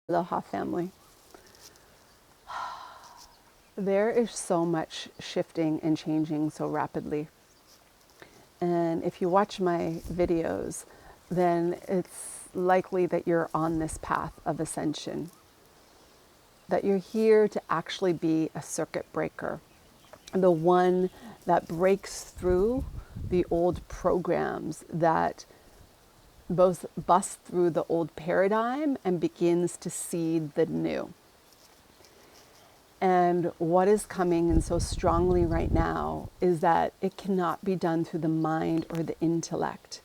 Aloha family. There is so much shifting and changing so rapidly. And if you watch my videos, then it's likely that you're on this path of ascension, that you're here to actually be a circuit breaker, the one that breaks through the old programs, that both busts through the old paradigm and begins to seed the new. And what is coming in so strongly right now is that it cannot be done through the mind or the intellect.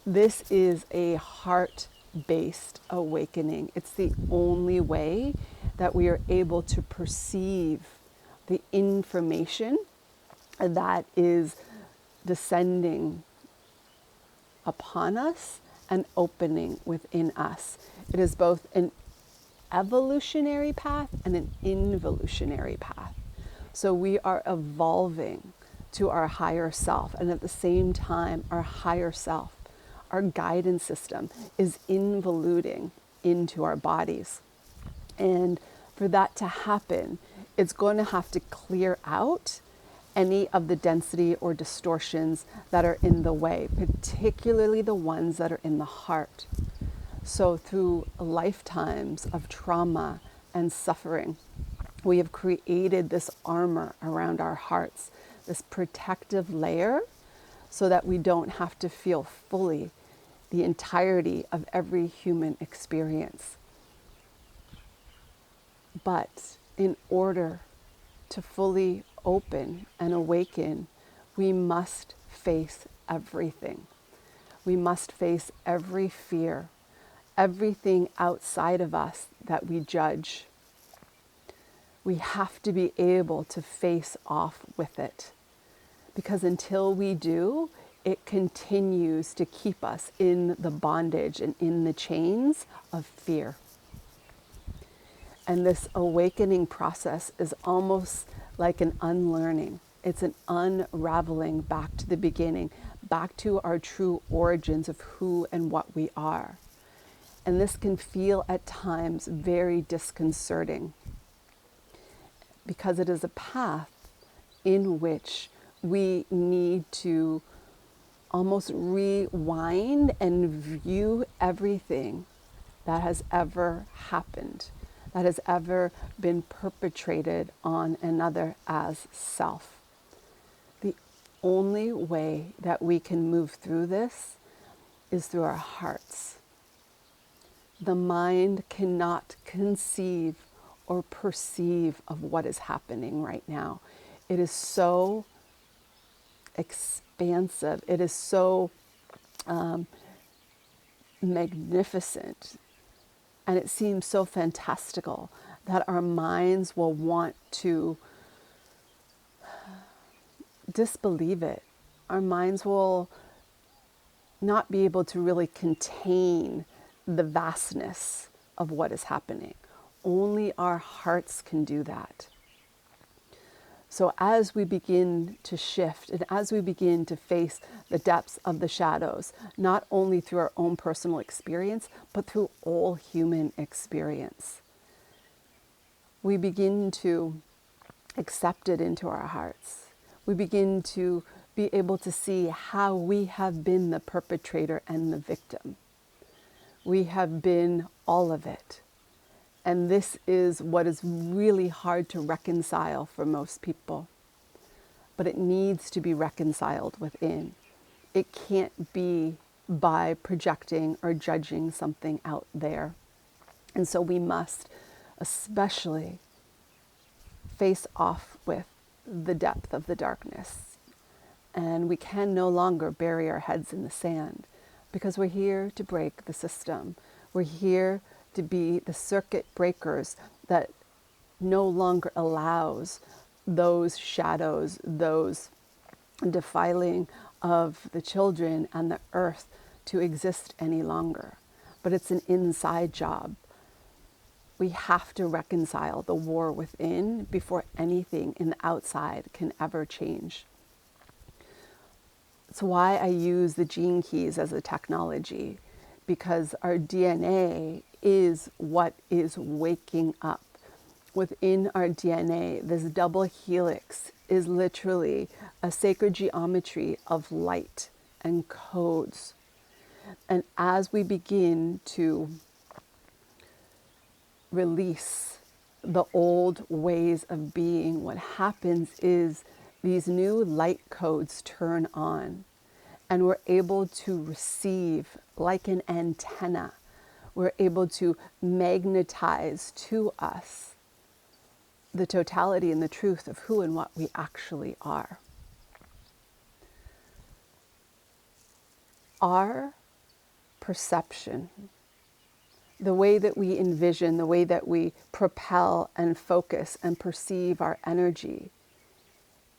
This is a heart-based awakening. It's the only way that we are able to perceive the information that is descending upon us and opening within us. It is both an evolutionary path and an involutionary path. So we are evolving to our higher self, and at the same time, our higher self, our guidance system, is involuting into our bodies. And for that to happen, it's going to have to clear out any of the density or distortions that are in the way, particularly the ones that are in the heart. So through lifetimes of trauma and suffering, we have created this armor around our hearts, this protective layer, so that we don't have to feel fully the entirety of every human experience. But in order to fully open and awaken, we must face everything. We must face every fear, everything outside of us that we judge. We have to be able to face off with it, because until we do, it continues to keep us in the bondage and in the chains of fear. And this awakening process is almost like an unlearning. It's an unraveling back to the beginning, back to our true origins of who and what we are. And this can feel at times very disconcerting, because it is a path in which we need to almost rewind and view everything that has ever happened, that has ever been perpetrated on another as self. The only way that we can move through this is through our hearts. The mind cannot conceive or perceive of what is happening right now. It is so expansive. It is so magnificent. And it seems so fantastical that our minds will want to disbelieve it. Our minds will not be able to really contain the vastness of what is happening. Only our hearts can do that. So as we begin to shift and as we begin to face the depths of the shadows, not only through our own personal experience, but through all human experience, we begin to accept it into our hearts. We begin to be able to see how we have been the perpetrator and the victim. We have been all of it. And this is what is really hard to reconcile for most people. But it needs to be reconciled within. It can't be by projecting or judging something out there. And so we must especially face off with the depth of the darkness. And we can no longer bury our heads in the sand, because we're here to break the system. We're here to be the circuit breakers that no longer allows those shadows, those defiling of the children and the earth to exist any longer. But it's an inside job. We have to reconcile the war within before anything in the outside can ever change. It's why I use the gene keys as a technology, because our DNA is what is waking up. Within our DNA, this double helix is literally a sacred geometry of light and codes. And as we begin to release the old ways of being, what happens is these new light codes turn on, and we're able to receive like an antenna. We're able to magnetize to us the totality and the truth of who and what we actually are. Our perception, the way that we envision, the way that we propel and focus and perceive our energy,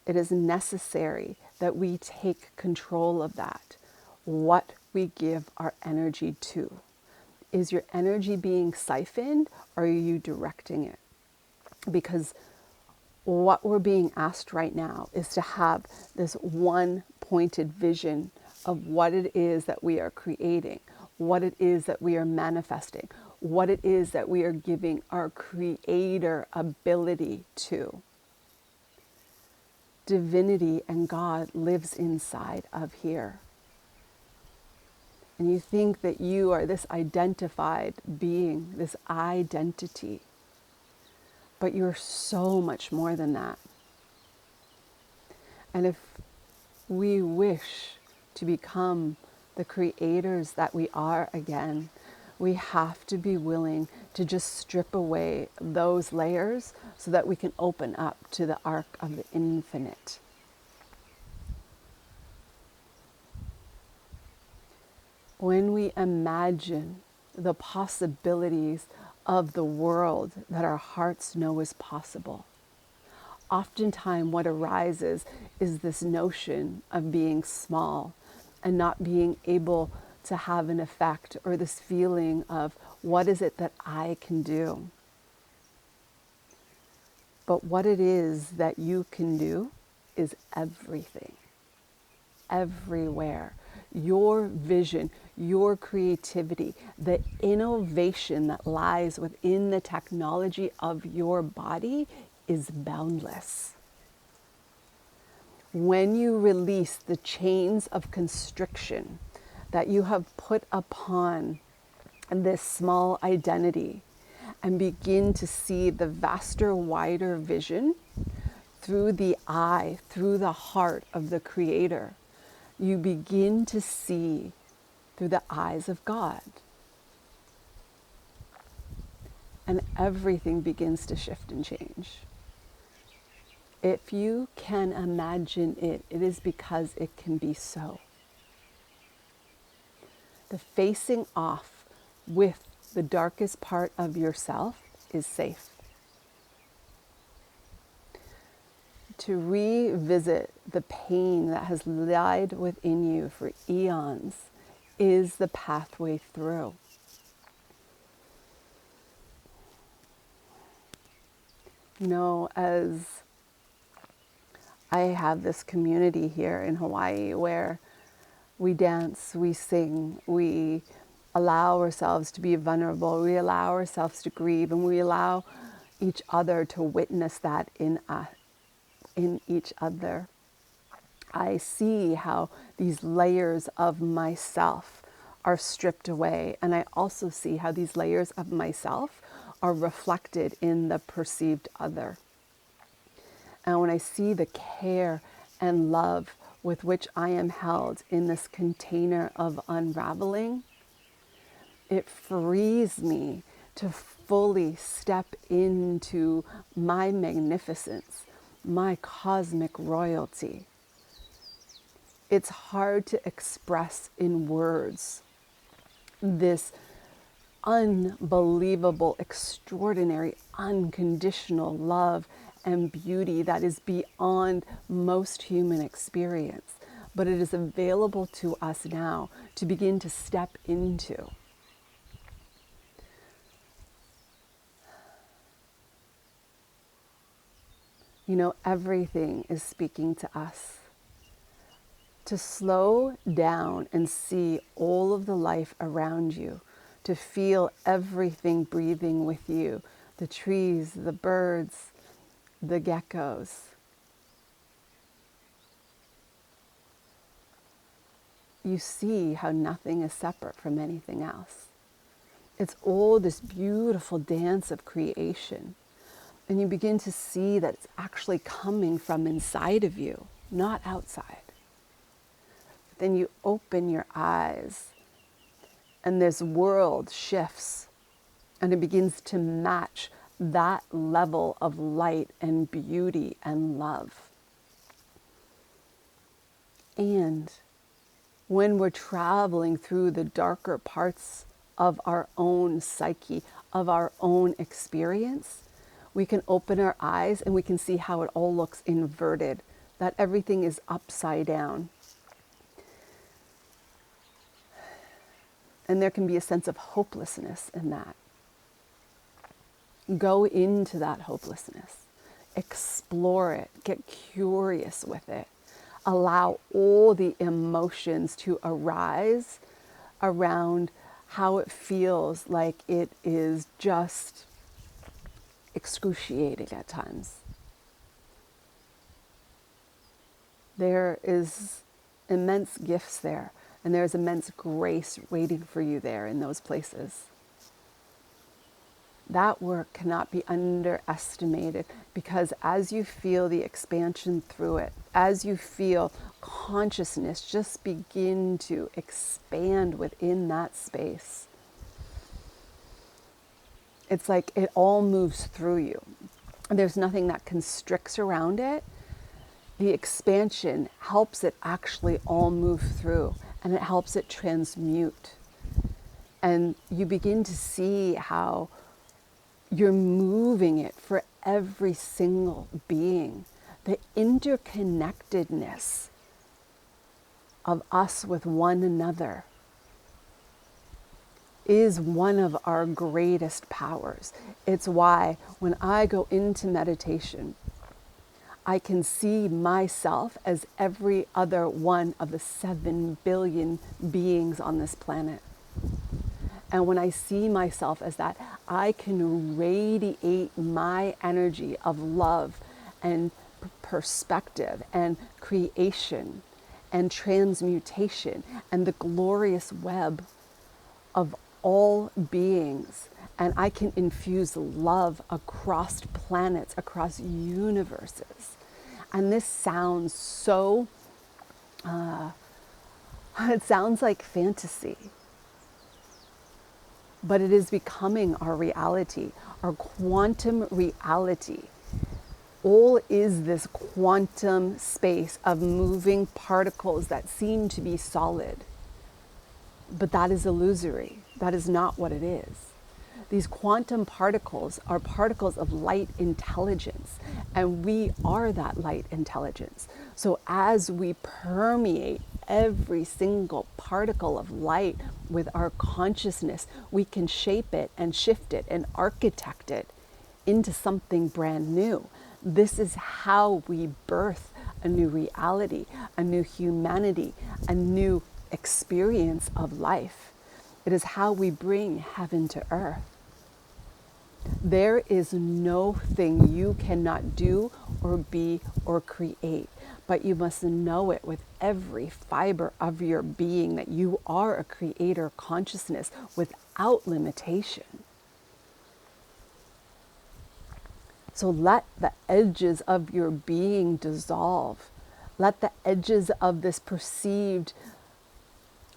it is necessary that we take control of that. What we give our energy to. Is your energy being siphoned, or are you directing it? Because what we're being asked right now is to have this one pointed vision of what it is that we are creating, what it is that we are manifesting, what it is that we are giving our creator ability to. Divinity and God lives inside of here. And you think that you are this identified being, this identity. But you're so much more than that. And if we wish to become the creators that we are again, we have to be willing to just strip away those layers so that we can open up to the arc of the infinite. When we imagine the possibilities of the world that our hearts know is possible, oftentimes what arises is this notion of being small and not being able to have an effect, or this feeling of what is it that I can do. But what it is that you can do is everything, everywhere. Your vision, your creativity, the innovation that lies within the technology of your body is boundless. When you release the chains of constriction that you have put upon this small identity and begin to see the vaster, wider vision through the eye, through the heart of the Creator, you begin to see through the eyes of God. And everything begins to shift and change. If you can imagine it, it is because it can be so. The facing off with the darkest part of yourself is safe. To revisit the pain that has lied within you for eons is the pathway through. You know, as I have this community here in Hawaii where we dance, we sing, we allow ourselves to be vulnerable, we allow ourselves to grieve, and we allow each other to witness that in each other. I see how these layers of myself are stripped away, and I also see how these layers of myself are reflected in the perceived other. And when I see the care and love with which I am held in this container of unraveling, it frees me to fully step into my magnificence, my cosmic royalty. It's hard to express in words this unbelievable, extraordinary, unconditional love and beauty that is beyond most human experience. But it is available to us now to begin to step into. You know, everything is speaking to us. To slow down and see all of the life around you, to feel everything breathing with you, the trees, the birds, the geckos. You see how nothing is separate from anything else. It's all this beautiful dance of creation. And you begin to see that it's actually coming from inside of you, not outside. But then you open your eyes and this world shifts and it begins to match that level of light and beauty and love. And when we're traveling through the darker parts of our own psyche, of our own experience, we can open our eyes and we can see how it all looks inverted, that everything is upside down. And there can be a sense of hopelessness in that. Go into that hopelessness, explore it, get curious with it. Allow all the emotions to arise around how it feels like it is just excruciating at times. There is immense gifts there, and there's immense grace waiting for you there in those places. That work cannot be underestimated, because as you feel the expansion through it, as you feel consciousness just begin to expand within that space, it's like it all moves through you. There's nothing that constricts around it. The expansion helps it actually all move through, and it helps it transmute. And you begin to see how you're moving it for every single being. The interconnectedness of us with one another is one of our greatest powers. It's why when I go into meditation, I can see myself as every other one of the 7 billion beings on this planet. And when I see myself as that, I can radiate my energy of love and perspective and creation and transmutation and the glorious web of all beings. And I can infuse love across planets, across universes. And this sounds so, it sounds like fantasy. But it is becoming our reality, our quantum reality. All is this quantum space of moving particles that seem to be solid. But that is illusory. That is not what it is. These quantum particles are particles of light intelligence, and we are that light intelligence. So as we permeate every single particle of light with our consciousness, we can shape it and shift it and architect it into something brand new. This is how we birth a new reality, a new humanity, a new experience of life. It is how we bring heaven to earth. There is no thing you cannot do or be or create, but you must know it with every fiber of your being that you are a creator consciousness without limitation. So let the edges of your being dissolve. Let the edges of this perceived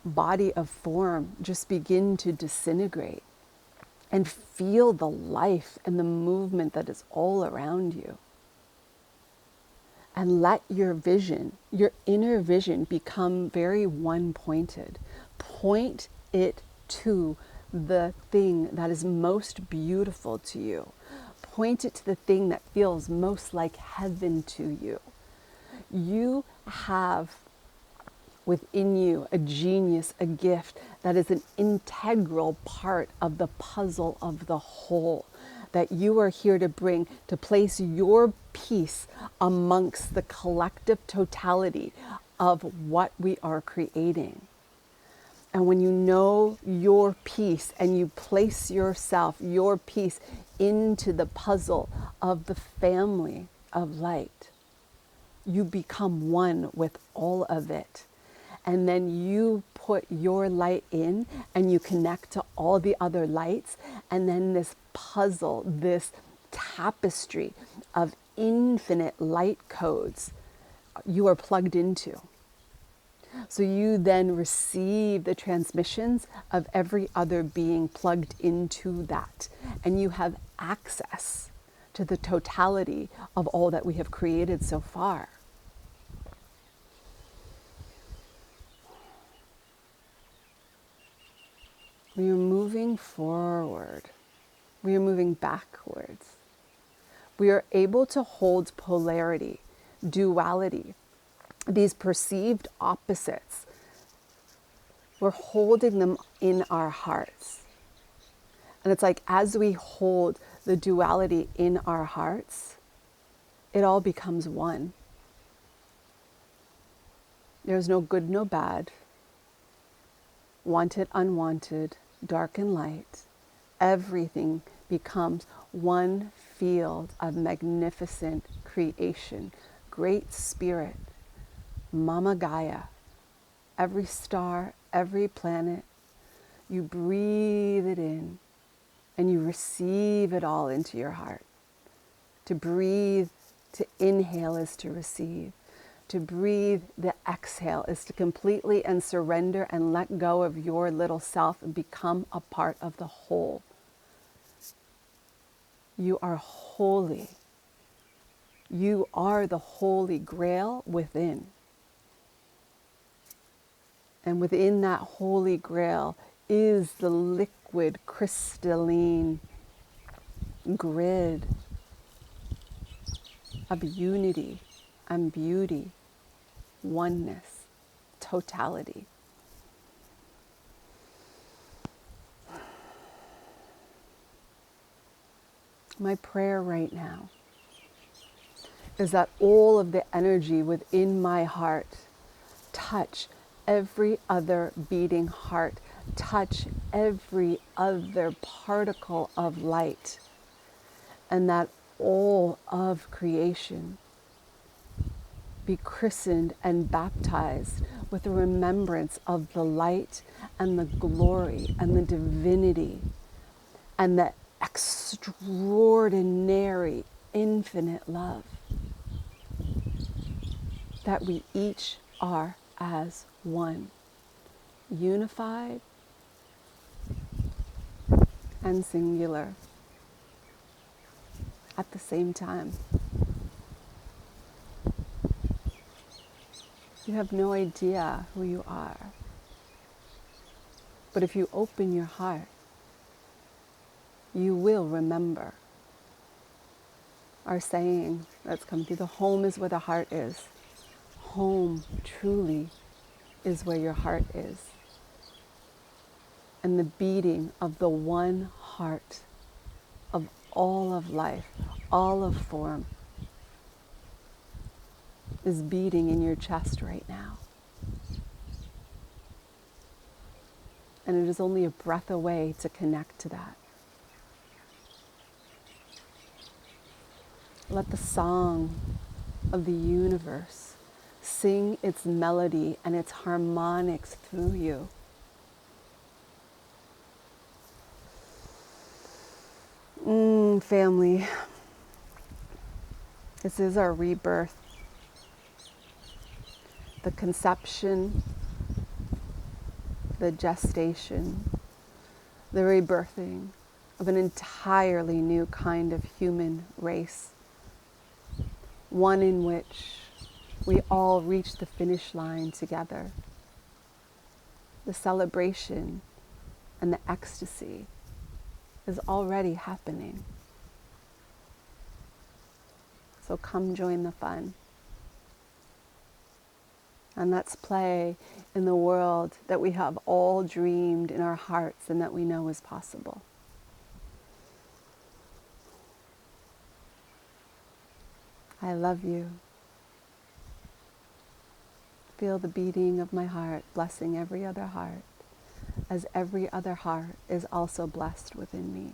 body of form just begin to disintegrate. And feel the life and the movement that is all around you. And let your vision, your inner vision, become very one-pointed. Point it to the thing that is most beautiful to you. Point it to the thing that feels most like heaven to you. You have within you a genius, a gift that is an integral part of the puzzle of the whole, that you are here to bring, to place your piece amongst the collective totality of what we are creating. And when you know your piece and you place yourself, your piece, into the puzzle of the family of light, you become one with all of it. And then you put your light in and you connect to all the other lights. And then this puzzle, this tapestry of infinite light codes, you are plugged into. So you then receive the transmissions of every other being plugged into that. And you have access to the totality of all that we have created so far. We are moving forward. We are moving backwards. We are able to hold polarity, duality, these perceived opposites. We're holding them in our hearts. And it's like as we hold the duality in our hearts, it all becomes one. There's no good, no bad, wanted, unwanted, dark and light. Everything becomes one field of magnificent creation, great spirit, Mama Gaia. Every star, every planet, you breathe it in and you receive it all into your heart. To breathe, to inhale is to receive. To breathe, the exhale is to completely and surrender and let go of your little self and become a part of the whole. You are holy. You are the Holy Grail within. And within that Holy Grail is the liquid, crystalline grid of unity and beauty, oneness, totality. My prayer right now is that all of the energy within my heart touch every other beating heart, touch every other particle of light, and that all of creation be christened and baptized with the remembrance of the light and the glory and the divinity and the extraordinary infinite love that we each are as one, unified and singular at the same time. You have no idea who you are. But if you open your heart, you will remember our saying that's come through. The home is where the heart is. Home truly is where your heart is. And the beating of the one heart of all of life, all of form, is beating in your chest right now. And it is only a breath away to connect to that. Let the song of the universe sing its melody and its harmonics through you. Family, this is our rebirth. The conception, the gestation, the rebirthing of an entirely new kind of human race. One in which we all reach the finish line together. The celebration and the ecstasy is already happening. So come join the fun. And let's play in the world that we have all dreamed in our hearts and that we know is possible. I love you. Feel the beating of my heart, blessing every other heart. as every other heart is also blessed within me.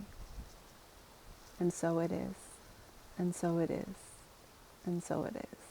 And so it is, and so it is, and so it is.